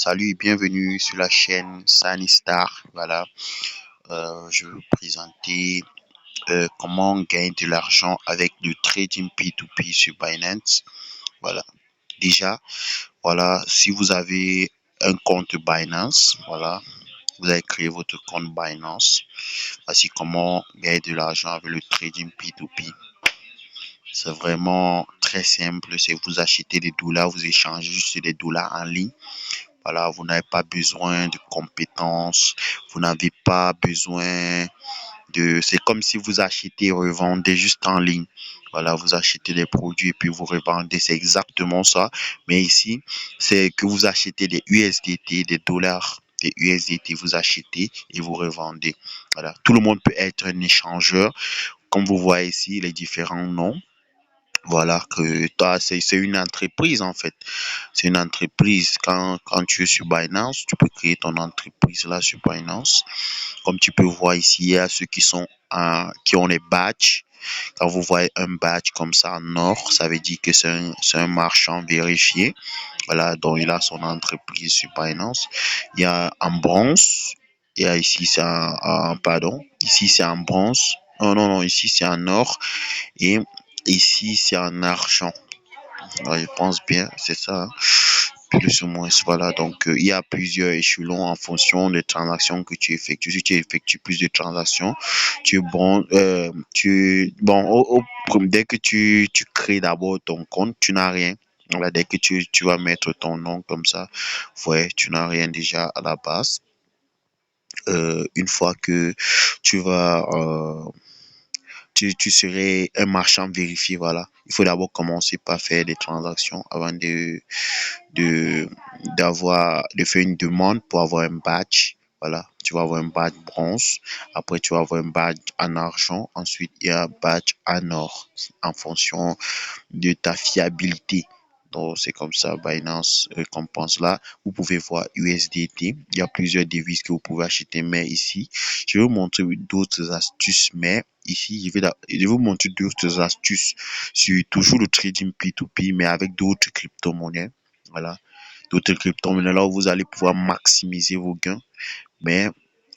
Salut et bienvenue sur la chaîne Sunny Star. Voilà, je vais vous présenter comment gagner de l'argent avec du trading P2P sur Binance. Voilà, déjà, voilà, si vous avez un compte Binance, voilà, vous avez créé votre compte Binance. Voici comment gagner de l'argent avec le trading P2P. C'est vraiment très simple. C'est vous achetez des dollars, vous échangez juste des dollars en ligne. Voilà, vous n'avez pas besoin de compétences, vous n'avez pas besoin de... C'est comme si vous achetez et revendez juste en ligne. Voilà, vous achetez des produits et puis vous revendez, c'est exactement ça. Mais ici, c'est que vous achetez des USDT, des dollars, des USDT, vous achetez et vous revendez. Voilà, tout le monde peut être un échangeur. Comme vous voyez ici, les différents noms. Voilà, que toi, c'est une entreprise en fait. C'est une entreprise. Quand tu es sur Binance, tu peux créer ton entreprise là sur Binance. Comme tu peux voir ici, il y a ceux qui ont les badges. Quand vous voyez un badge comme ça en or, ça veut dire que c'est un marchand vérifié. Voilà, donc il a son entreprise sur Binance. Il y a en bronze. Il y a ici, c'est pardon. Ici, c'est en bronze. Oh non, non, ici, c'est en or. Et ici, c'est en argent. Ouais, je pense bien, c'est ça, hein. Plus ou moins, voilà. Donc, il y a plusieurs échelons en fonction des transactions que tu effectues. Si tu effectues plus de transactions, tu es bon. Dès que tu crées d'abord ton compte, tu n'as rien. Voilà, dès que tu vas mettre ton nom comme ça, ouais, tu n'as rien déjà à la base. Une fois que tu vas tu serais un marchand vérifié, voilà. Il faut d'abord commencer par faire des transactions avant de, de faire une demande pour avoir un badge. Voilà, tu vas avoir un badge bronze. Après, tu vas avoir un badge en argent. Ensuite, il y a un badge en or en fonction de ta fiabilité. Donc, c'est comme ça, Binance récompense là. Vous pouvez voir USDT. Il y a plusieurs devises que vous pouvez acheter. Mais ici, je vais vous montrer d'autres astuces. Mais ici, je vais vous montrer d'autres astuces sur toujours le trading P2P, mais avec d'autres crypto-monnaies. Voilà. D'autres crypto-monnaies là où vous allez pouvoir maximiser vos gains. Mais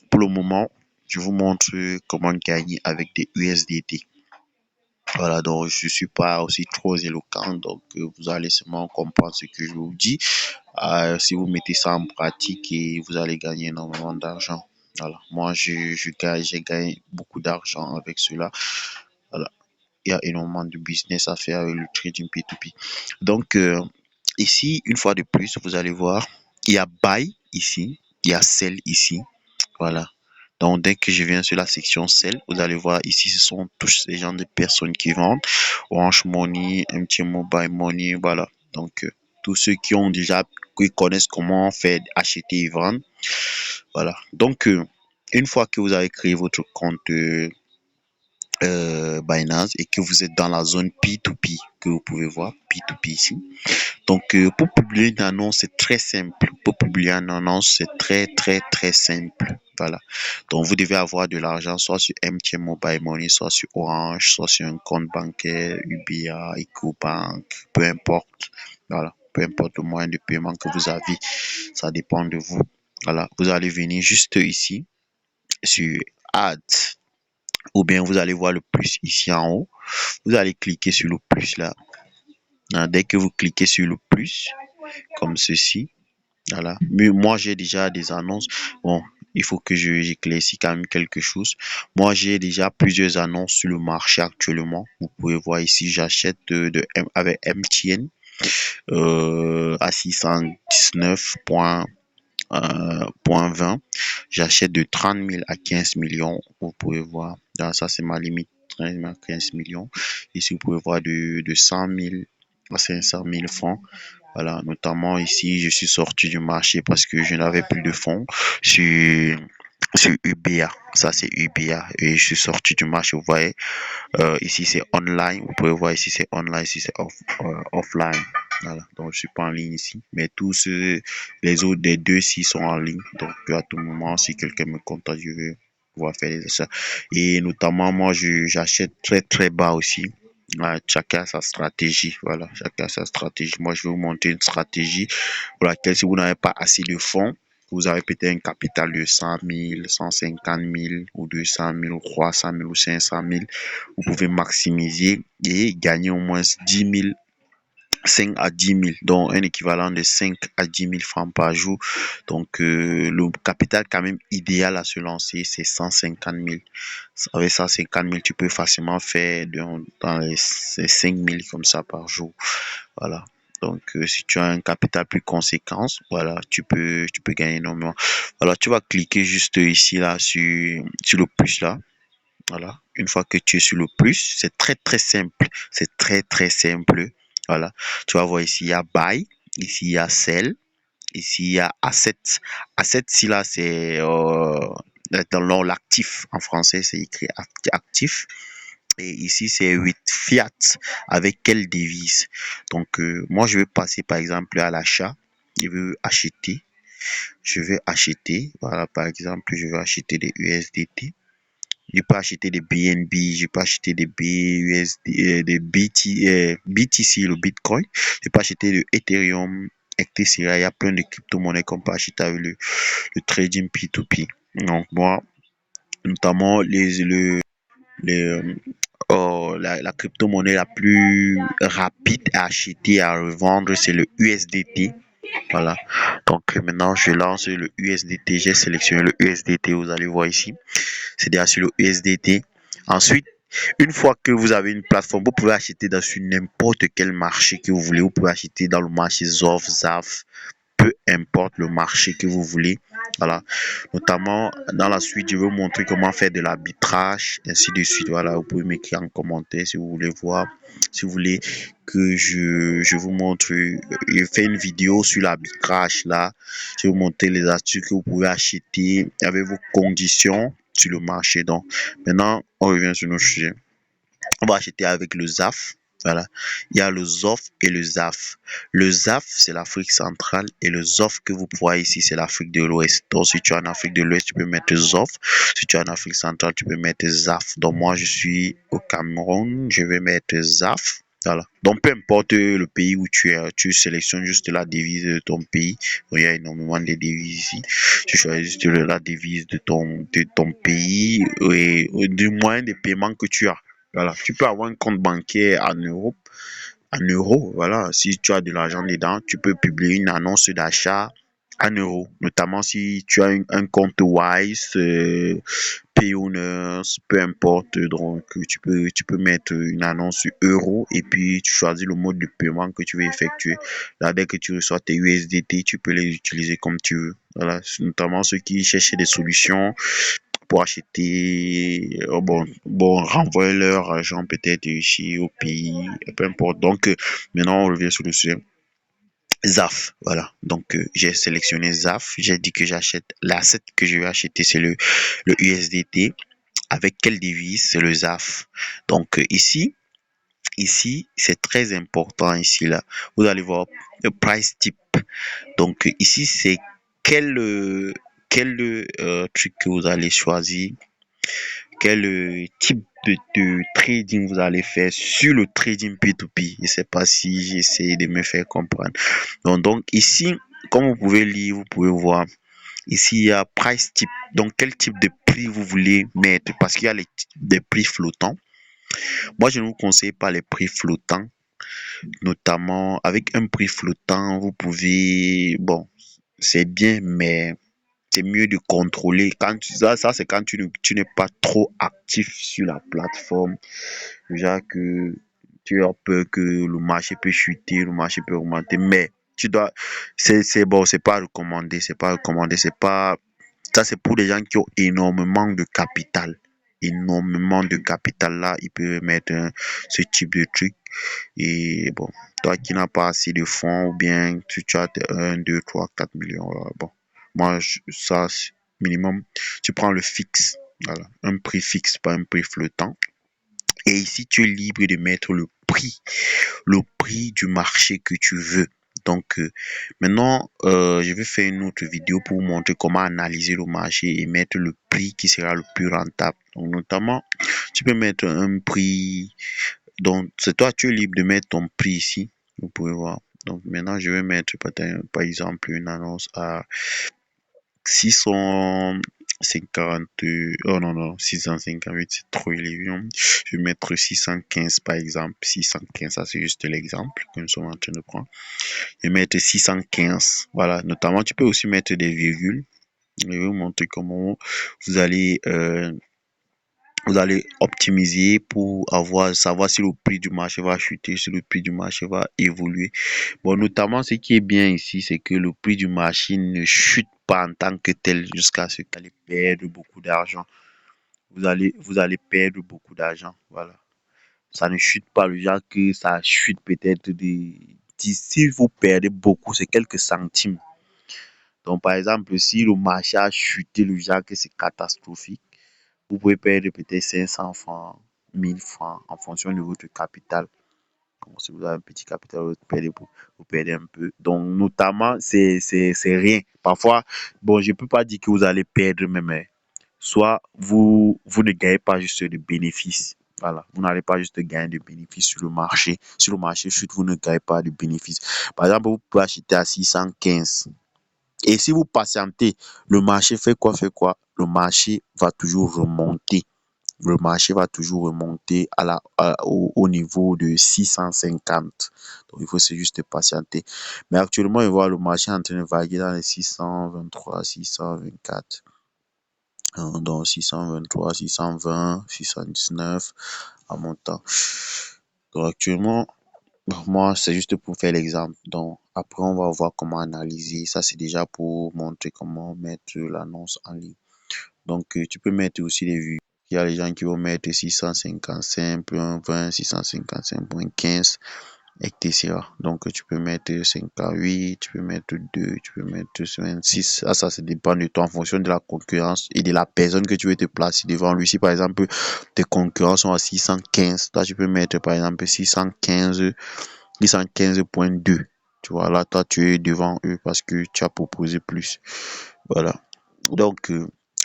pour le moment, je vous montre comment gagner avec des USDT. Voilà, donc je suis pas aussi trop éloquent, donc vous allez seulement comprendre ce que je vous dis. Si vous mettez ça en pratique et vous allez gagner énormément d'argent. Voilà, moi j'ai gagné beaucoup d'argent avec cela. Voilà, il y a énormément de business à faire avec le trading P2P. Donc ici, une fois de plus, vous allez voir, il y a buy ici, il y a sell ici. Voilà. Donc, dès que je viens sur la section sell, vous allez voir ici, ce sont tous ces gens de personnes qui vendent. Orange Money, MTN Mobile Money, voilà. Donc, tous ceux qui connaissent comment faire acheter et vendre. Voilà. Donc, une fois que vous avez créé votre compte Binance et que vous êtes dans la zone P2P, que vous pouvez voir, P2P ici. Donc, pour publier une annonce, c'est très simple. Pour publier une annonce, c'est très simple. Voilà. Donc, vous devez avoir de l'argent soit sur MTN Mobile Money, soit sur Orange, soit sur un compte bancaire, UBA, EcoBank, peu importe. Voilà. Peu importe le moyen de paiement que vous avez, ça dépend de vous. Voilà. Vous allez venir juste ici sur Ads ou bien vous allez voir le plus ici en haut. Vous allez cliquer sur le plus là. Dès que vous cliquez sur le plus, comme ceci, voilà. Mais moi, j'ai déjà des annonces. Bon, il faut que j'éclaircisse quand même quelque chose. Moi, j'ai déjà plusieurs annonces sur le marché actuellement. Vous pouvez voir ici, j'achète avec MTN à 619,20. J'achète de 30 000 à 15 millions. Vous pouvez voir. Ça, c'est ma limite. 30 000 à 15 millions. Ici, vous pouvez voir de 100 000 à 500 000 francs. Voilà, notamment ici, je suis sorti du marché parce que je n'avais plus de fonds sur UBA. Ça, c'est UBA. Et je suis sorti du marché. Vous voyez, ici, c'est online. Vous pouvez voir ici, c'est online. Ici, c'est offline. Voilà, donc je suis pas en ligne ici. Mais tous les autres des deux-ci sont en ligne. Donc, à tout moment, si quelqu'un me contacte, je vais pouvoir faire ça. Et notamment, moi, j'achète très bas aussi. Ouais, chacun a sa stratégie. Voilà, chacun a sa stratégie. Moi, je vais vous montrer une stratégie pour laquelle, si vous n'avez pas assez de fonds, vous avez peut-être un capital de 100 000, 150 000 ou 200 000 ou 300 000 ou 500 000. Vous pouvez maximiser et gagner au moins 10 000, 5 à 10 000, donc un équivalent de 5 à 10 000 francs par jour. Donc, le capital quand même idéal à se lancer, c'est 150 000. Avec 150 000, tu peux facilement faire dans les 5 000 comme ça par jour. Voilà. Donc, si tu as un capital plus conséquent, voilà, tu peux gagner énormément. Voilà, tu vas cliquer juste ici, là, sur le plus, là. Voilà. Une fois que tu es sur le plus, c'est très, très simple. C'est très, très simple. Voilà. Tu vas voir ici, il y a buy. Ici, il y a sell. Ici, il y a asset. Asset, ici, là, c'est dans l'actif. En français, c'est écrit actif. Et ici, c'est 8 fiat. Avec quelle devise? Donc, moi, je vais passer, par exemple, à l'achat. Je veux acheter. Je vais acheter. Voilà, par exemple, je vais acheter des USDT. Je peux acheter des BNB, je peux acheter des BUSD, des BTC, le Bitcoin. Je peux acheter de Ethereum, etc. Il y a plein de crypto-monnaies qu'on peut acheter avec le trading P2P. Donc, moi, notamment, la crypto-monnaie la plus rapide à acheter et à revendre, c'est le USDT. Voilà. Donc, maintenant, je lance le USDT. J'ai sélectionné le USDT. Vous allez voir ici. C'est déjà sur le USDT. Ensuite, une fois que vous avez une plateforme, vous pouvez acheter dans n'importe quel marché que vous voulez. Vous pouvez acheter dans le marché ZOF, ZAF, peu importe le marché que vous voulez. Voilà. Notamment, dans la suite, je vais vous montrer comment faire de l'arbitrage, ainsi de suite. Voilà. Vous pouvez m'écrire en commentaire si vous voulez voir. Si vous voulez que je vous montre, je fais une vidéo sur l'arbitrage là. Je vais vous montrer les astuces que vous pouvez acheter avec vos conditions sur le marché. Donc, maintenant, on revient sur nos sujets. On va acheter avec le ZAF. Voilà. Il y a le ZOF et le ZAF. Le ZAF, c'est l'Afrique centrale et le ZOF que vous voyez ici, c'est l'Afrique de l'Ouest. Donc, si tu es en Afrique de l'Ouest, tu peux mettre ZOF. Si tu es en Afrique centrale, tu peux mettre ZAF. Donc, moi, je suis au Cameroun, je vais mettre ZAF. Voilà. Donc, peu importe le pays où tu es, tu sélectionnes juste la devise de ton pays. Donc, il y a énormément de devises ici. Tu choisis juste la devise de ton pays et du moyen de paiement que tu as. Voilà, tu peux avoir un compte bancaire en euros. Voilà, si tu as de l'argent dedans, tu peux publier une annonce d'achat en euros. Notamment si tu as un compte Wise, Payoneers, peu importe. Donc, tu peux mettre une annonce euro et puis tu choisis le mode de paiement que tu veux effectuer. Là, dès que tu reçois tes USDT, tu peux les utiliser comme tu veux. Voilà, notamment ceux qui cherchent des solutions pour acheter, renvoyer leur argent peut-être ici au pays, peu importe. Donc, maintenant, on revient sur le sujet. ZAF, voilà. Donc, j'ai sélectionné ZAF. J'ai dit que j'achète l'asset que je vais acheter, c'est le USDT. Avec quelle devise? C'est le ZAF. Donc, ici, c'est très important. Ici, là, vous allez voir le price type. Donc, ici, c'est quel truc que vous allez choisir, quel type de trading vous allez faire sur le trading P2P. Je ne sais pas si j'essaie de me faire comprendre. Donc ici, comme vous pouvez lire, vous pouvez voir, ici il y a price type. Donc quel type de prix vous voulez mettre, parce qu'il y a des prix flottants. Moi, je ne vous conseille pas les prix flottants, notamment avec un prix flottant, vous pouvez, bon, c'est bien, mais c'est mieux de contrôler. Ça c'est quand tu n'es pas trop actif sur la plateforme. Déjà que tu as peur que le marché peut chuter, le marché peut augmenter, mais c'est bon, c'est pas recommandé, ça c'est pour les gens qui ont énormément de capital. Énormément de capital là, ils peuvent mettre ce type de truc. Et bon, toi qui n'as pas assez de fonds, ou bien tu as 1, 2, 3, 4 millions, bon. Moi, ça, minimum, tu prends le fixe. Voilà, un prix fixe, pas un prix flottant. Et ici, tu es libre de mettre le prix du marché que tu veux. Donc, maintenant, je vais faire une autre vidéo pour vous montrer comment analyser le marché et mettre le prix qui sera le plus rentable. Donc, notamment, tu peux mettre un prix Donc, c'est toi, tu es libre de mettre ton prix ici. Vous pouvez voir. Donc, maintenant, je vais mettre par exemple une annonce à 650. Oh non, non, 658, c'est trop élevé, hein. Je vais mettre 615 par exemple. 615, ça c'est juste l'exemple que nous sommes en train de prendre. Je vais mettre 615. Voilà, notamment, tu peux aussi mettre des virgules. Je vais vous montrer comment vous allez, euh, vous allez optimiser pour savoir si le prix du marché va chuter, si le prix du marché va évoluer. Bon, notamment, ce qui est bien ici, c'est que le prix du marché ne chute pas en tant que tel jusqu'à ce que vous allez perdre beaucoup d'argent. Vous allez perdre beaucoup d'argent. Voilà. Ça ne chute pas le genre que ça chute peut-être si vous perdez beaucoup, c'est quelques centimes. Donc, par exemple, si le marché a chuté le genre que c'est catastrophique, vous pouvez perdre peut-être 500 francs, 1000 francs en fonction de votre capital. Donc, si vous avez un petit capital, vous perdez un peu. Donc, notamment, c'est rien. Parfois, bon, je ne peux pas dire que vous allez perdre même, hein. Soit vous ne gagnez pas juste de bénéfices. Voilà, vous n'allez pas juste gagner de bénéfices sur le marché. Sur le marché chute, vous ne gagnez pas de bénéfices. Par exemple, vous pouvez acheter à 615. Et si vous patientez, le marché fait quoi, fait quoi? Le marché va toujours remonter. Le marché va toujours remonter au niveau de 650. Donc, il faut juste patienter. Mais actuellement, il voit le marché en train de vaguer dans les 623, 624. Donc, 623, 620, 619 en montant. Donc, actuellement, moi, c'est juste pour faire l'exemple. Donc, après, on va voir comment analyser. Ça, c'est déjà pour montrer comment mettre l'annonce en ligne. Donc, tu peux mettre aussi les vues. Il y a les gens qui vont mettre 655.20, 655.15, etc. Donc, tu peux mettre 58, tu peux mettre 2, tu peux mettre 26. Ça dépend de toi en fonction de la concurrence et de la personne que tu veux te placer devant lui. Si, par exemple, tes concurrents sont à 615, là, tu peux mettre, par exemple, 615.2. Tu vois, là, toi, tu es devant eux parce que tu as proposé plus. Voilà. Donc,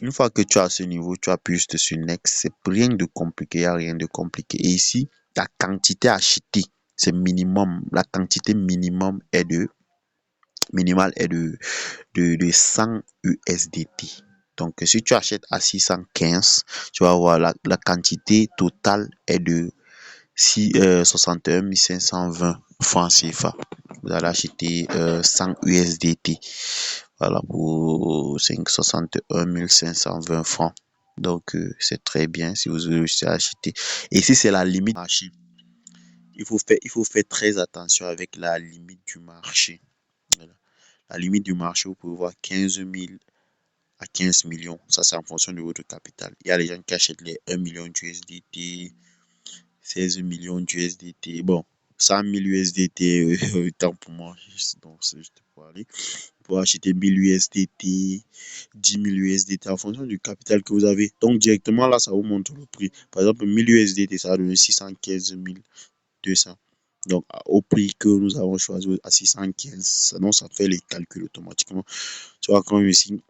une fois que tu as ce niveau, tu appuies juste sur Next. C'est rien de compliqué, il n'y a rien de compliqué. Et ici, la quantité achetée, c'est minimum. La quantité minimale est de 100 USDT. Donc, si tu achètes à 615, tu vas voir la quantité totale est de 61 520 francs CFA. Vous allez acheter 100 USDT. Voilà, pour 61 520 francs. Donc, c'est très bien si vous réussissez à acheter. Et si c'est la limite du marché, il faut faire très attention avec la limite du marché. Voilà. La limite du marché, vous pouvez voir 15 000 à 15 millions. Ça, c'est en fonction de votre capital. Il y a les gens qui achètent les 1 million d'USDT, 16 millions d'USDT. Bon, 100 000 USDT, autant pour moi. Donc, c'est juste pour aller. Pour acheter 1000 USDT, 10 000 USDT en fonction du capital que vous avez. Donc, directement, là, ça vous montre le prix. Par exemple, 1000 USDT, ça va donner 615 200. Donc, au prix que nous avons choisi à 615, donc ça fait les calculs automatiquement. Tu vois, comme ici,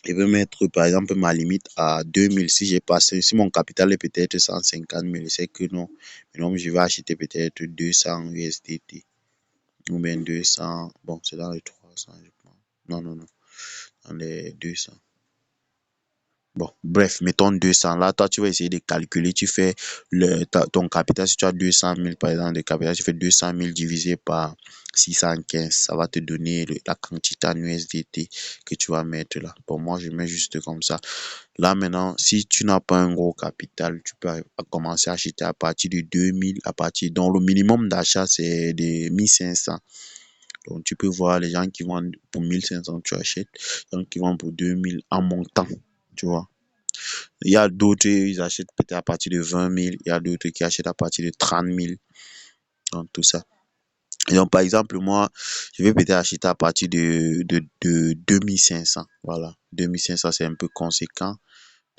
je vais mettre par exemple ma limite à 2000. Si j'ai passé, si mon capital est peut-être 150 000, c'est que non. Mais non, je vais acheter peut-être 200 USDT ou bien 200. Bon, c'est dans les 300, je pense. Non, non, non. Dans les 200. Bon, bref, mettons 200. Là, toi, tu vas essayer de calculer. Tu fais ton capital. Si tu as 200 000, par exemple, de capital, tu fais 200 000 divisé par 615. Ça va te donner la quantité en USDT que tu vas mettre là. Pour moi, je mets juste comme ça. Là, maintenant, si tu n'as pas un gros capital, tu peux commencer à acheter à partir de 2000, donc le minimum d'achat, c'est de 1500. Donc, tu peux voir les gens qui vendent pour 1500, tu achètes. Les gens qui vendent pour 2000 en montant, tu vois. Il y a d'autres, ils achètent peut-être à partir de 20 000. Il y a d'autres qui achètent à partir de 30 000. Donc, tout ça. Et donc, par exemple, moi, je vais peut-être acheter à partir de 2500. Voilà. 2500, c'est un peu conséquent.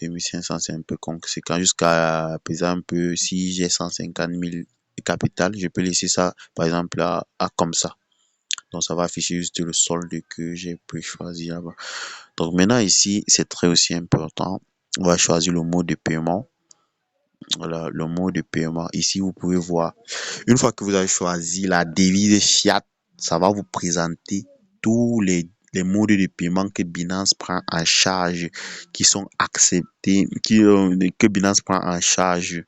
2500, c'est un peu conséquent. Jusqu'à, par exemple, si j'ai 150 000 de capital, je peux laisser ça, par exemple, à comme ça. Donc, ça va afficher juste le solde que j'ai pu choisir là-bas. Donc, maintenant, ici, c'est très aussi important. On va choisir le mode de paiement. Voilà, le mode de paiement. Ici, vous pouvez voir. Une fois que vous avez choisi la devise fiat, ça va vous présenter tous les modes de paiement que Binance prend en charge, qui sont acceptés, que Binance prend en charge,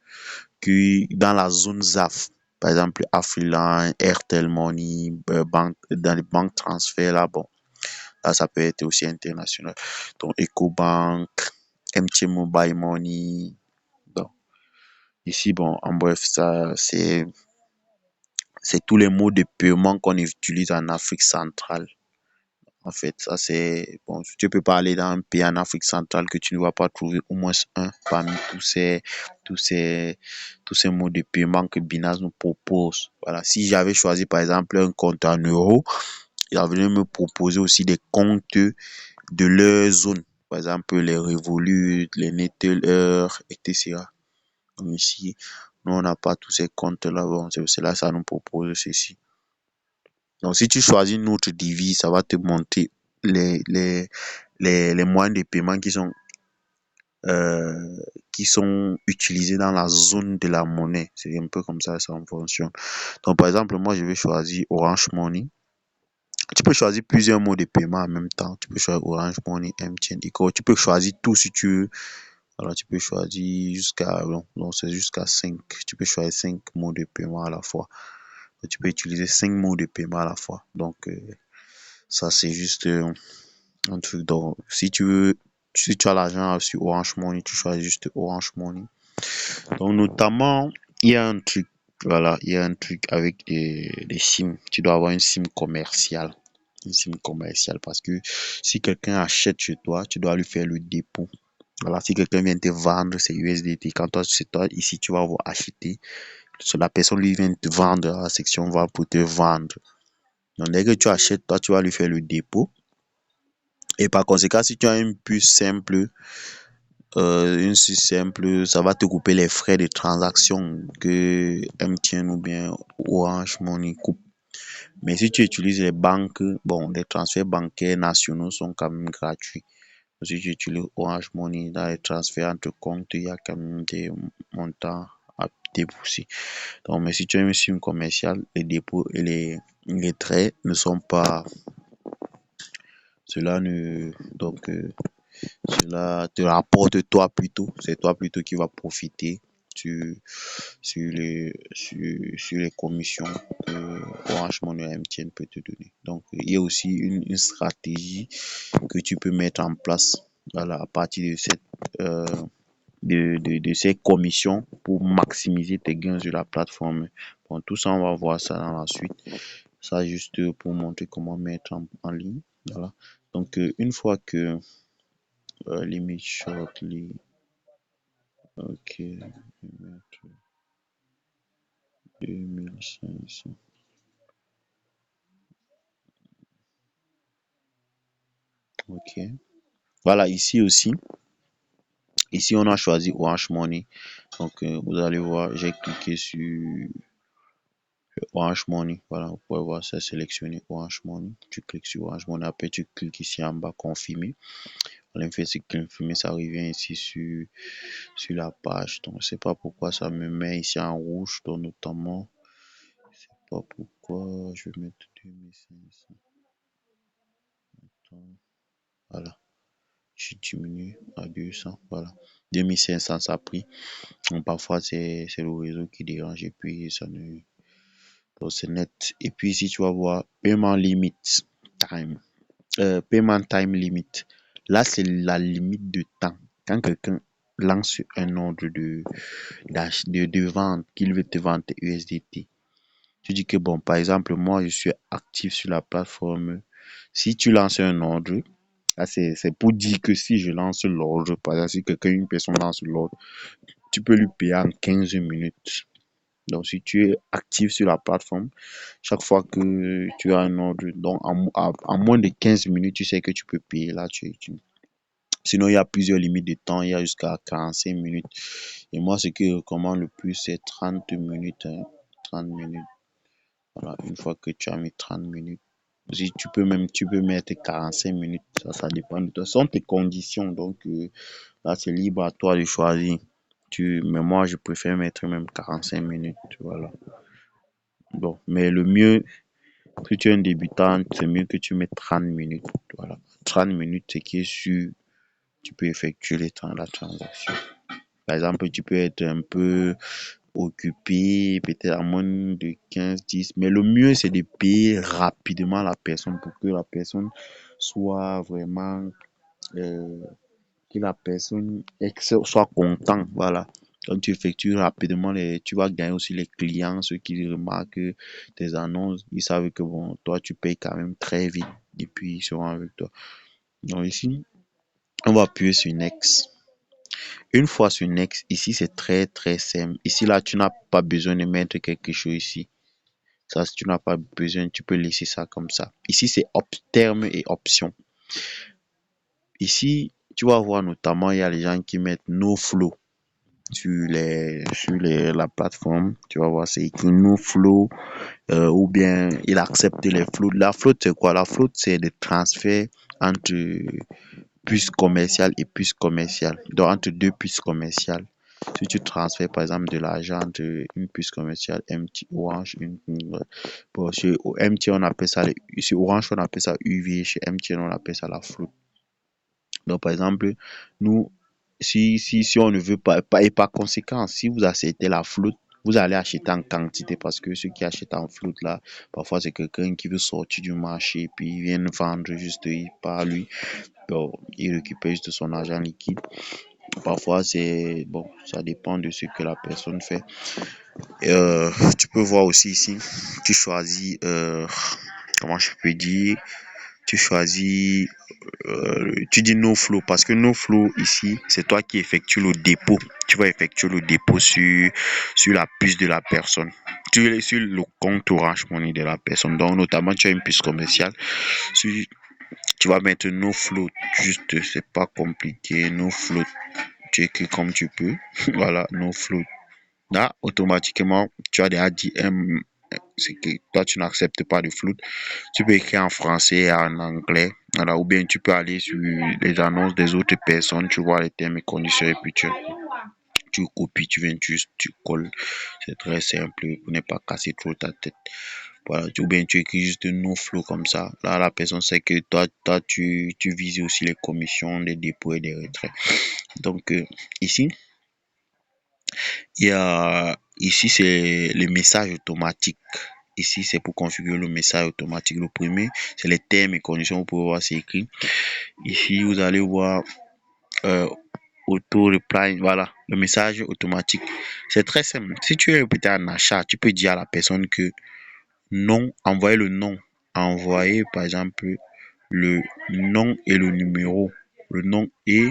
que dans la zone ZAF. Par exemple, Afriland, Airtel Money, dans les banques transfert, là, bon, là, ça peut être aussi international. Donc, EcoBank, MTN Mobile Money. Donc, ici, bon, en bref, ça, c'est tous les modes de paiement qu'on utilise en Afrique centrale. En fait, ça c'est bon. Tu peux pas aller dans un pays en Afrique centrale que tu ne vas pas trouver au moins un parmi tous ces, tous ces modes de paiement que Binance nous propose. Voilà. Si j'avais choisi par exemple un compte en euros, il va venir me proposer aussi des comptes de leur zone. Par exemple, les Revolut, les Neteller, etc. Donc ici, nous, on n'a pas tous ces comptes-là. Bon, c'est cela, ça nous propose ceci. Donc, si tu choisis une autre devise, ça va te montrer les, les, les moyens de paiement euh, qui sont utilisés dans la zone de la monnaie. C'est un peu comme ça en fonctionne. Donc, par exemple, moi, je vais choisir Orange Money. Tu peux choisir plusieurs modes de paiement en même temps. Tu peux choisir Orange Money, MTN, Eco. Tu peux choisir tout si tu veux. Alors, tu peux choisir jusqu'à, non, c'est jusqu'à 5. Tu peux choisir 5 modes de paiement à la fois. Tu peux utiliser 5 modes de paiement à la fois. Donc, ça, c'est juste un truc. Donc, si tu as l'argent sur Orange Money, tu choisis juste Orange Money. Donc, notamment, il y a un truc, voilà, il y a un truc avec des SIM. Tu dois avoir une SIM commerciale. Une SIM commerciale parce que si quelqu'un achète chez toi, tu dois lui faire le dépôt. Voilà, si quelqu'un vient te vendre ses USDT, quand toi, c'est toi, ici, tu vas avoir acheté, la personne lui vient te vendre à la section va pour te vendre. Donc, dès que tu achètes, toi, tu vas lui faire le dépôt. Et par conséquent, si tu as une puce simple, ça va te couper les frais de transaction que MTN ou bien Orange Money coupe. Mais si tu utilises les banques, bon, les transferts bancaires nationaux sont quand même gratuits. Si tu utilises Orange Money dans les transferts entre comptes, il y a quand même des montants à débourser. Donc, mais si tu as une SIM commerciale, les dépôts et les traits ne sont pas, cela ne, donc, cela te rapporte toi plutôt. C'est toi plutôt qui va profiter sur, sur les commissions que Orange Money et MTN peut te donner. Donc, il y a aussi une stratégie que tu peux mettre en place voilà, à partir de euh, de ces commissions pour maximiser tes gains sur la plateforme. Bon, tout ça, on va voir ça dans la suite. Ça, juste pour montrer comment mettre en ligne. Voilà. Donc, une fois que limit shortly. Ok. 2500. Ok. Voilà, ici aussi. Ici, on a choisi Orange Money. Donc, vous allez voir, j'ai cliqué sur Orange Money. Voilà, vous pouvez voir ça sélectionné Orange Money. Tu cliques sur Orange Money. Après, tu cliques ici en bas, confirmer. On fait c'est confirmer, ça revient ici sur la page. Donc, je sais pas pourquoi ça me met ici en rouge. Donc, notamment, je sais pas pourquoi je vais mettre 2500. Voilà. Je diminue à 200. Voilà. 2500 ça a pris. Donc, parfois, c'est le réseau qui dérange et puis ça ne. Donc, c'est net. Et puis, si tu vas voir, paiement limit time. Payment time limit. Là, c'est la limite de temps. Quand quelqu'un lance un ordre de vente, qu'il veut te vendre tes USDT, tu dis que, bon, par exemple, moi, je suis actif sur la plateforme. Si tu lances un ordre, là, c'est pour dire que si je lance l'ordre, par exemple, si quelqu'un, une personne lance l'ordre, tu peux lui payer en 15 minutes. Donc, si tu es actif sur la plateforme, chaque fois que tu as un ordre, donc en moins de 15 minutes, tu sais que tu peux payer là. Sinon, il y a plusieurs limites de temps, il y a jusqu'à 45 minutes. Et moi, ce que je recommande le plus, c'est 30 minutes. 30 minutes. Voilà, une fois que tu as mis 30 minutes, si tu peux mettre 45 minutes, ça dépend de toi. Ce sont tes conditions, donc là, c'est libre à toi de choisir. Mais moi, je préfère mettre même 45 minutes. Voilà. Bon, mais le mieux, si tu es un débutant, c'est mieux que tu mettes 30 minutes. Voilà. 30 minutes, c'est qui est sûr, tu peux effectuer la transaction. Par exemple, tu peux être un peu occupé, peut-être à moins de 15, 10. Mais le mieux, c'est de payer rapidement la personne pour que la personne soit vraiment, euh, que la personne soit content. Voilà. Donc, tu effectues rapidement tu vas gagner aussi les clients, ceux qui remarquent tes annonces, ils savent que bon, toi, tu payes quand même très vite et puis ils seront avec toi. Donc, ici, on va appuyer sur Next. Une fois sur Next, ici, c'est très, très simple. Ici, là, tu n'as pas besoin de mettre quelque chose ici. Ça, si tu n'as pas besoin, tu peux laisser ça comme ça. Ici, c'est termes et options. Ici, tu vas voir notamment, il y a les gens qui mettent no flow la plateforme. Tu vas voir, c'est écrit no flow ou bien il accepte les floats. La float, c'est quoi? La float, c'est des transferts entre puces commerciales et puces commerciales. Donc, entre deux puces commerciales. Si tu transfères par exemple de l'argent entre une puce commerciale MT Orange, bon, chez MT on appelle ça, chez Orange on appelle ça UV, chez MTN on appelle ça la flotte. Donc par exemple, nous, si on ne veut pas, et par conséquent, si vous acceptez la flotte, vous allez acheter en quantité parce que ceux qui achètent en flotte là, parfois c'est quelqu'un qui veut sortir du marché et puis ils viennent vendre juste par lui. Bon, il récupère juste son argent liquide. Parfois, c'est bon, ça dépend de ce que la personne fait. Tu peux voir aussi ici, tu choisis, comment je peux dire, tu choisis, tu dis no flow parce que no flow ici, c'est toi qui effectues le dépôt. Tu vas effectuer le dépôt sur la puce de la personne. Sur le compte Orange Money de la personne. Donc, notamment, tu as une puce commerciale. Tu vas mettre no flow. Juste, c'est pas compliqué. No flow. Tu écris comme tu peux. Voilà, no flow. Là, automatiquement, tu as des ADM, c'est que toi, tu n'acceptes pas de float. Tu peux écrire en français et en anglais. Voilà, ou bien tu peux aller sur les annonces des autres personnes, tu vois les termes et conditions et puis tu copies, tu viens juste, tu colles. C'est très simple pour ne pas casser trop ta tête. Voilà, ou bien tu écris juste no flow comme ça. Là, la personne sait que toi tu vises aussi les commissions, des dépôts et des retraits. Donc, ici, ici, c'est le message automatique. Ici, c'est pour configurer le message automatique. Le premier, c'est les termes et conditions. Vous pouvez voir, c'est écrit. Ici, vous allez voir auto-reply. Voilà, le message automatique. C'est très simple. Si tu es peut-être en achat, tu peux dire à la personne que non, envoyer le nom. Envoyer, par exemple, le nom et le numéro. Le nom et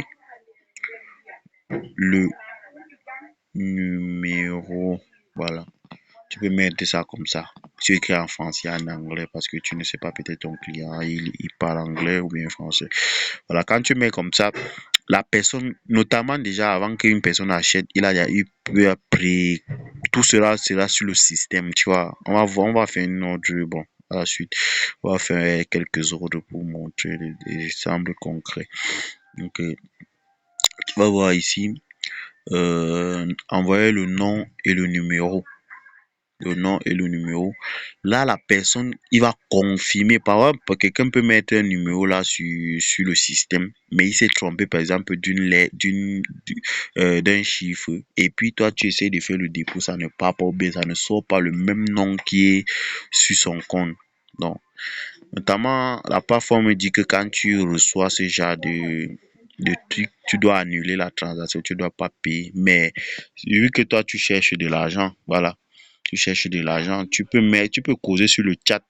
le numéro. Voilà. Tu peux mettre ça comme ça. Tu écris en français, en anglais, parce que tu ne sais pas, peut-être ton client, il parle anglais ou bien français. Voilà, quand tu mets comme ça, la personne, notamment déjà avant qu'une personne achète, il a eu pris, tout cela sera sur le système, tu vois. On va faire une autre, bon, à la suite, on va faire quelques ordres pour montrer des exemples concrets. Donc, tu vas voir ici, envoyer le nom et le numéro. Le nom et le numéro. Là, la personne, il va confirmer. Par exemple, quelqu'un peut mettre un numéro là sur le système, mais il s'est trompé, par exemple, d'un chiffre. Et puis, toi, tu essaies de faire le dépôt, ça ne part pas bien, ça ne sort pas le même nom qui est sur son compte. Donc, notamment, la plateforme dit que quand tu reçois ce genre de truc, tu dois annuler la transaction, tu dois pas payer. Mais vu que toi, tu cherches de l'argent, voilà, tu cherches de l'argent, tu peux causer sur le chat.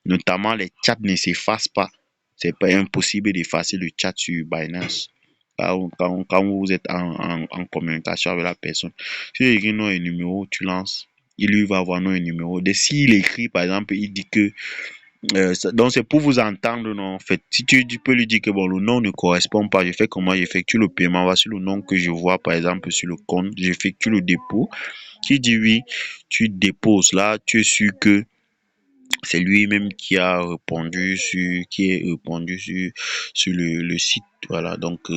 Notamment, les chats ne s'effacent pas. C'est pas impossible d'effacer le chat sur Binance. Quand vous êtes en communication avec la personne, si il écrit nom et numéro, tu lances. Il lui va avoir nom et numéro. Dès s'il écrit, par exemple, il dit que donc c'est pour vous entendre, non, en fait. Si tu peux lui dire que bon, le nom ne correspond pas, je fais comment, j'effectue le paiement, voici le nom que je vois, par exemple, sur le compte, j'effectue le dépôt. Qui dit oui, tu déposes là, tu es sûr que C'est lui-même qui est répondu sur le site. Voilà. Donc,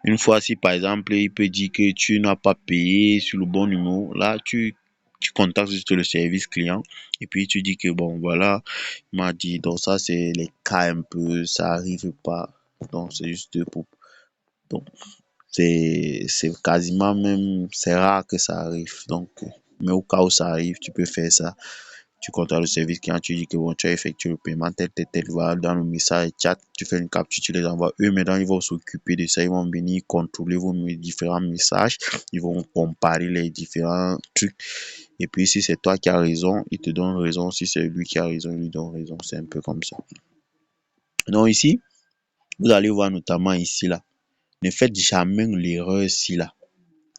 une fois, si par exemple, il peut dire que tu n'as pas payé sur le bon numéro, là, tu contactes juste le service client et puis tu dis que bon, voilà, il m'a dit, donc ça, c'est les cas un peu, ça arrive pas. Donc, c'est juste pour, donc, c'est quasiment même, c'est rare que ça arrive. Donc, mais au cas où ça arrive, tu peux faire ça. Tu contactes le service client, tu dis que bon, tu as effectué le paiement, tel, voilà, dans le message chat, tu fais une capture, tu les envoies. Eux, maintenant, ils vont s'occuper de ça, ils vont venir contrôler vos différents messages, ils vont comparer les différents trucs. Et puis, si c'est toi qui as raison, ils te donnent raison. Si c'est lui qui a raison, il lui donne raison. C'est un peu comme ça. Donc, ici, vous allez voir notamment ici, là. Ne faites jamais l'erreur ici, là.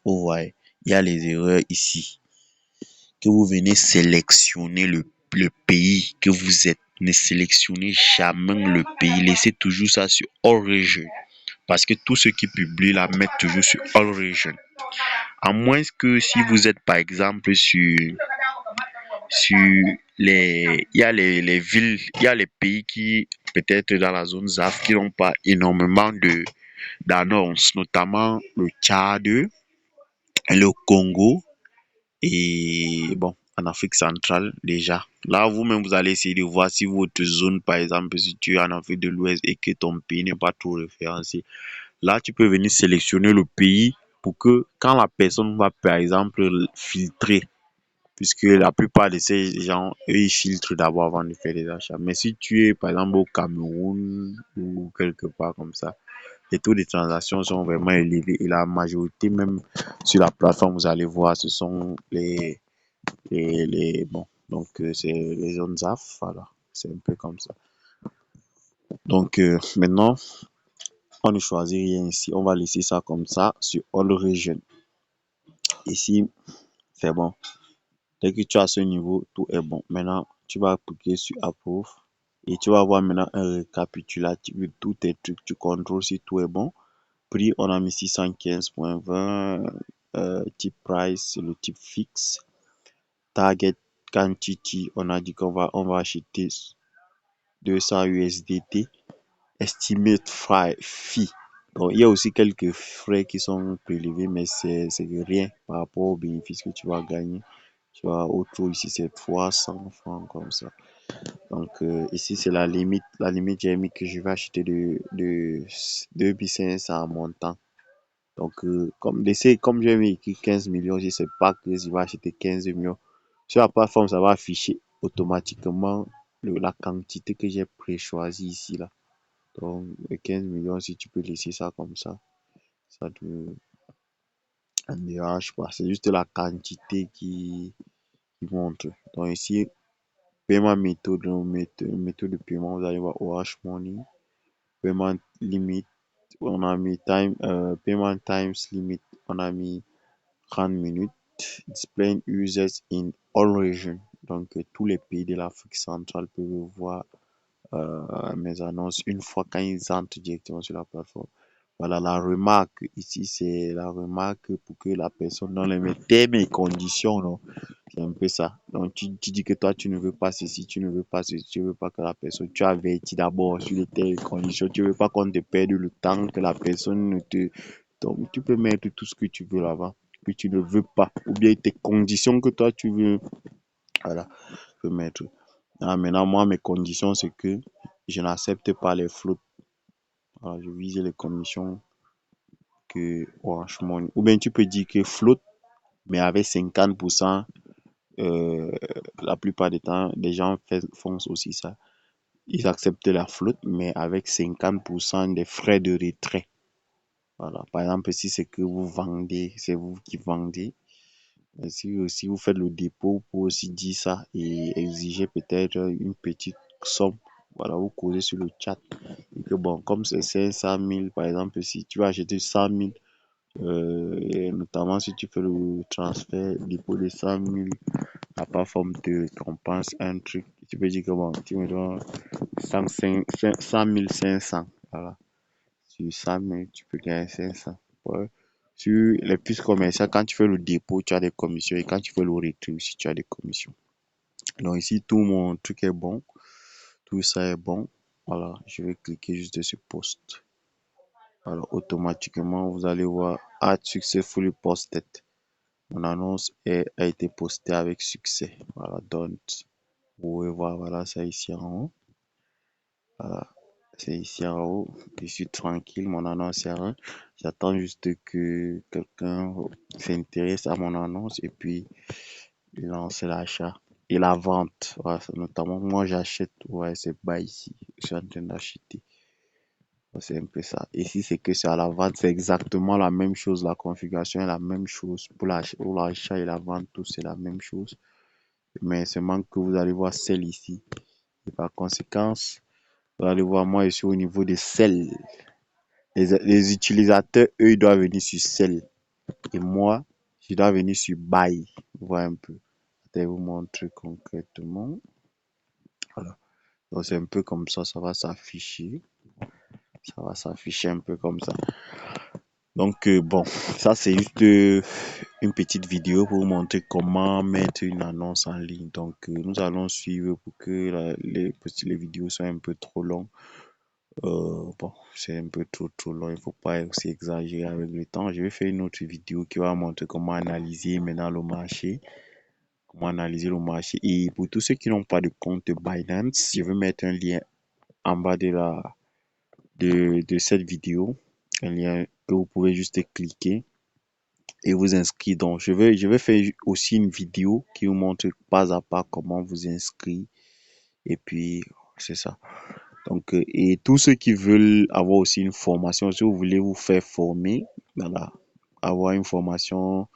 Vous voyez, il y a les erreurs ici. Que vous venez sélectionner le pays que vous êtes. Ne sélectionnez jamais le pays. Laissez toujours ça sur All Region. Parce que tous ceux qui publient la mettent toujours sur All Region. À moins que si vous êtes par exemple sur il y a les villes, il y a les pays qui, peut-être dans la zone ZAF, qui n'ont pas énormément d'annonces, notamment le Tchad, le Congo, et bon, en Afrique centrale, déjà. Là, vous-même, vous allez essayer de voir si votre zone, par exemple, si tu es en Afrique de l'Ouest et que ton pays n'est pas trop référencé. Là, tu peux venir sélectionner le pays pour que quand la personne va, par exemple, filtrer, puisque la plupart de ces gens, eux, ils filtrent d'abord avant de faire des achats. Mais si tu es, par exemple, au Cameroun ou quelque part comme ça, les taux de transactions sont vraiment élevés et la majorité même sur la plateforme, vous allez voir, ce sont bon, donc c'est les zones ZAF, voilà, c'est un peu comme ça. Donc maintenant, on ne choisit rien ici, on va laisser ça comme ça sur All Region. Ici, c'est bon. Dès que tu as ce niveau, tout est bon. Maintenant, tu vas cliquer sur Approve et tu vas voir maintenant un récapitulatif de tous tes trucs. Tu contrôles si tout est bon. Prix, on a mis 615,20. Type price, c'est le type fixe. Target quantity, on a dit on va acheter 200 USDT. Estimate fee. Donc, il y a aussi quelques frais qui sont prélevés, mais c'est rien par rapport au bénéfice que tu vas gagner. Tu vois, autre ici, c'est 300 francs comme ça. Donc, ici, c'est la limite. La limite, j'ai mis que je vais acheter de 2500 en montant. Donc, comme j'ai mis écrit 15 millions, je ne sais pas que je vais acheter 15 millions. Sur la plateforme, ça va afficher automatiquement la quantité que j'ai pré-choisie ici, là. Donc, 15 millions, si tu peux laisser ça comme ça ne dérange pas. C'est juste la quantité qui monte. Donc, ici, paiement méthode de paiement, vous allez voir Orange Money, paiement limite, on a mis payment times limit, on a mis 30 minutes, display users in all regions. Donc, tous les pays de l'Afrique centrale peuvent voir mes annonces une fois quand ils entrent directement sur la plateforme. Voilà, la remarque ici, c'est la remarque pour que la personne dans les termes et conditions, non? C'est un peu ça. Donc, tu dis que toi, tu ne veux pas ceci, tu ne veux pas ceci, tu ne veux pas que la personne, tu avertis d'abord sur les termes et conditions, tu ne veux pas qu'on te perde le temps, que la personne ne te. Donc, tu peux mettre tout ce que tu veux là-bas, que tu ne veux pas, ou bien tes conditions que toi, tu veux. Voilà, tu peux mettre. Ah, maintenant, moi, mes conditions, c'est que je n'accepte pas les flottes. Voilà, je vise les commissions que Orange Money. Ou bien tu peux dire que flotte, mais avec 50%, la plupart du temps, les gens font aussi ça. Ils acceptent la flotte, mais avec 50% des frais de retrait. Voilà. Par exemple, si c'est que vous vendez, c'est vous qui vendez. Si vous faites le dépôt, pour aussi dire ça et exiger peut-être une petite somme. Voilà, vous causez sur le chat. Et que bon, comme c'est 500 000, par exemple, si tu vas acheter 100 000, et notamment si tu fais le transfert, dépôt de 100 000, la plateforme te compense un truc. Tu peux dire que bon, tu me donnes 100 500. Voilà. Sur 100 000, tu peux gagner 500. Ouais. Sur les puces commerciales, quand tu fais le dépôt, tu as des commissions. Et quand tu fais le retrait aussi, tu as des commissions. Donc ici, tout mon truc est bon. tout ça est bon, voilà, je vais cliquer juste sur post. Alors, automatiquement, vous allez voir Ad successfully posted. Mon annonce a été postée avec succès. Voilà, donc, vous pouvez voir, voilà, c'est ici en haut. Voilà, c'est ici en haut. Je suis tranquille, mon annonce est là. J'attends juste que quelqu'un s'intéresse à mon annonce et puis lance l'achat et la vente. Voilà, notamment, moi, j'achète, ouais, c'est bas ici. Je suis en train d'acheter. C'est un peu ça. Ici, c'est que c'est à la vente, c'est exactement la même chose. La configuration est la même chose. Pour l'achat et la vente, tout, c'est la même chose. Mais seulement que vous allez voir celle ici. Et par conséquent, vous allez voir, moi, je suis au niveau de celle. Les utilisateurs, eux, ils doivent venir sur celle. Et moi, je dois venir sur buy. Vous voyez un peu. Je vais vous montrer concrètement. Voilà. Donc, c'est un peu comme ça va s'afficher. Ça va s'afficher un peu comme ça. Donc, bon, ça c'est juste une petite vidéo pour vous montrer comment mettre une annonce en ligne. Donc, nous allons suivre pour que les vidéos soient un peu trop longues. Bon, c'est un peu trop long. Il ne faut pas aussi exagérer avec le temps. Je vais faire une autre vidéo qui va montrer comment analyser maintenant le marché. Comment analyser le marché. Et pour tous ceux qui n'ont pas de compte Binance, je vais mettre un lien en bas de cette vidéo. Un lien que vous pouvez juste cliquer et vous inscrire. Donc, je vais faire aussi une vidéo qui vous montre pas à pas comment vous inscrire. Et puis, c'est ça. Donc, et tous ceux qui veulent avoir aussi une formation, si vous voulez vous faire former, voilà, avoir une formation,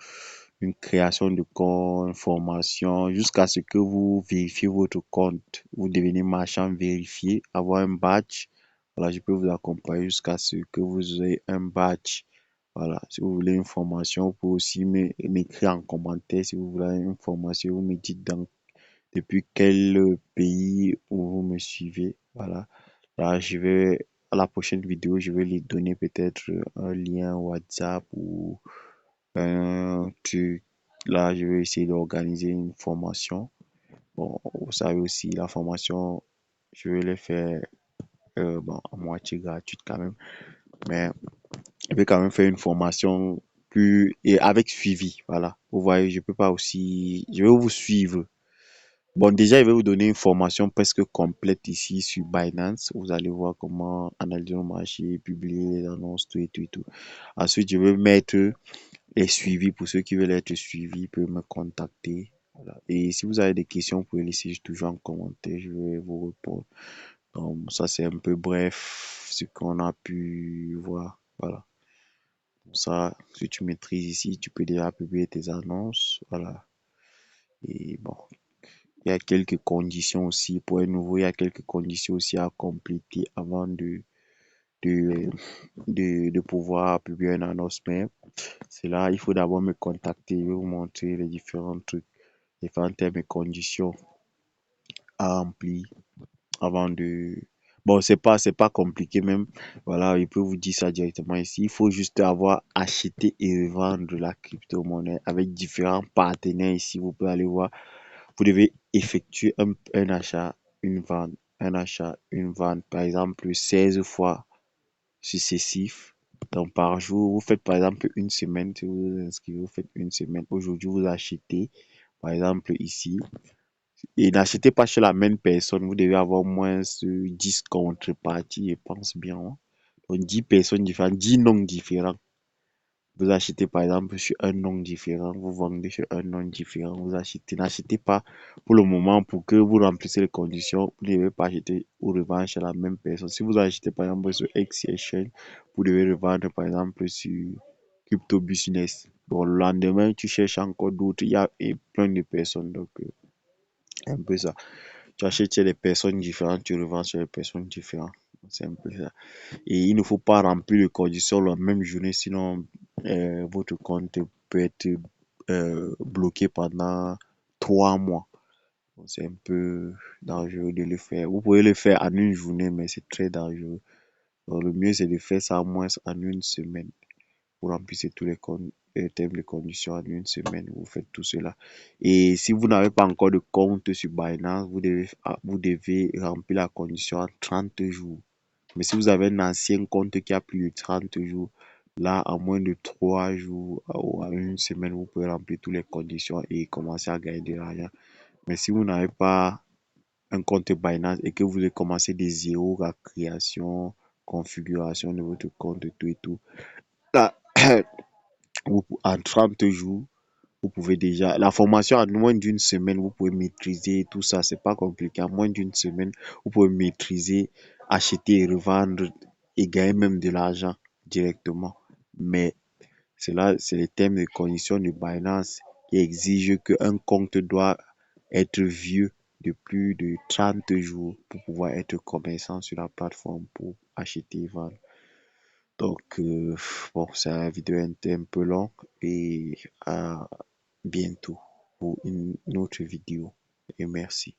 une création de compte, une formation, jusqu'à ce que vous vérifiez votre compte, vous devenez marchand vérifié, avoir un badge. Voilà, je peux vous accompagner jusqu'à ce que vous ayez un badge. Voilà, si vous voulez une formation, vous pouvez aussi m'écrire en commentaire. Si vous voulez une formation, vous me dites depuis quel pays vous me suivez. Voilà. Là, à la prochaine vidéo, je vais les donner peut-être un lien WhatsApp ou un truc. Là, je vais essayer d'organiser une formation. Bon, vous savez aussi, la formation, je vais les faire bon, à moitié gratuite quand même. Mais je vais quand même faire une formation plus et avec suivi. Voilà. Vous voyez, je peux pas aussi. Je vais vous suivre. Bon, déjà, je vais vous donner une formation presque complète ici sur Binance. Vous allez voir comment analyser le marché, publier les annonces, tout et tout et tout. Ensuite, je vais mettre les suivis pour ceux qui veulent être suivis, ils peuvent me contacter. Voilà. Et si vous avez des questions, vous pouvez laisser toujours en commentaire, je vais vous répondre. Donc, ça, c'est un peu bref ce qu'on a pu voir. Voilà. Comme ça, si tu maîtrises ici, tu peux déjà publier tes annonces. Voilà. Et bon, il y a quelques conditions aussi. Pour un nouveau, il y a quelques conditions aussi à compléter avant de, de pouvoir publier une annonce. Mais c'est là, il faut d'abord me contacter. Je vais vous montrer les différents trucs, différents termes et conditions à remplir avant de. Bon, c'est pas compliqué même. Voilà, je peux vous dire ça directement ici. Il faut juste avoir acheté et revendre la crypto-monnaie avec différents partenaires ici. Vous pouvez aller voir. Vous devez effectuer un achat, une vente, un achat, une vente, par exemple 16 fois successif. Donc par jour, vous faites par exemple une semaine, si vous vous inscrivez, vous faites une semaine. Aujourd'hui, vous achetez, par exemple ici, et n'achetez pas chez la même personne. Vous devez avoir moins de 10 contreparties, je pense bien, hein. Donc 10 personnes différentes, 10 noms différents. Vous achetez par exemple sur un nom différent, vous vendez sur un nom différent, vous achetez. N'achetez pas pour le moment pour que vous remplissez les conditions. Vous ne devez pas acheter ou revendre chez la même personne. Si vous achetez par exemple sur Exchange, vous devez revendre par exemple sur Crypto Business. Bon, le lendemain, tu cherches encore d'autres. Il y a plein de personnes. Donc, un peu ça. Tu achètes chez les personnes différentes, tu revends chez les personnes différentes. C'est un peu ça. Et il ne faut pas remplir les conditions la même journée, sinon votre compte peut être bloqué pendant 3 mois. C'est un peu dangereux de le faire. Vous pouvez le faire en une journée, mais c'est très dangereux. Donc, le mieux, c'est de faire ça au moins en une semaine. Vous remplissez tous termes de conditions en une semaine. Vous faites tout cela. Et si vous n'avez pas encore de compte sur Binance, vous devez remplir la condition en 30 jours. Mais si vous avez un ancien compte qui a plus de 30 jours, là, en moins de 3 jours ou en une semaine, vous pouvez remplir toutes les conditions et commencer à gagner de l'argent. Mais si vous n'avez pas un compte Binance et que vous voulez commencer de zéro, la création, configuration de votre compte, tout et tout, là, en 30 jours, vous pouvez déjà, la formation en moins d'une semaine, vous pouvez maîtriser tout ça, c'est pas compliqué. En moins d'une semaine, vous pouvez maîtriser, acheter et revendre et gagner même de l'argent directement. Mais cela, c'est les termes et conditions de Binance qui exigent qu'un compte doit être vieux de plus de 30 jours pour pouvoir être commerçant sur la plateforme pour acheter et vendre. Donc, bon, cette vidéo était un peu longue et à bientôt pour une autre vidéo et merci.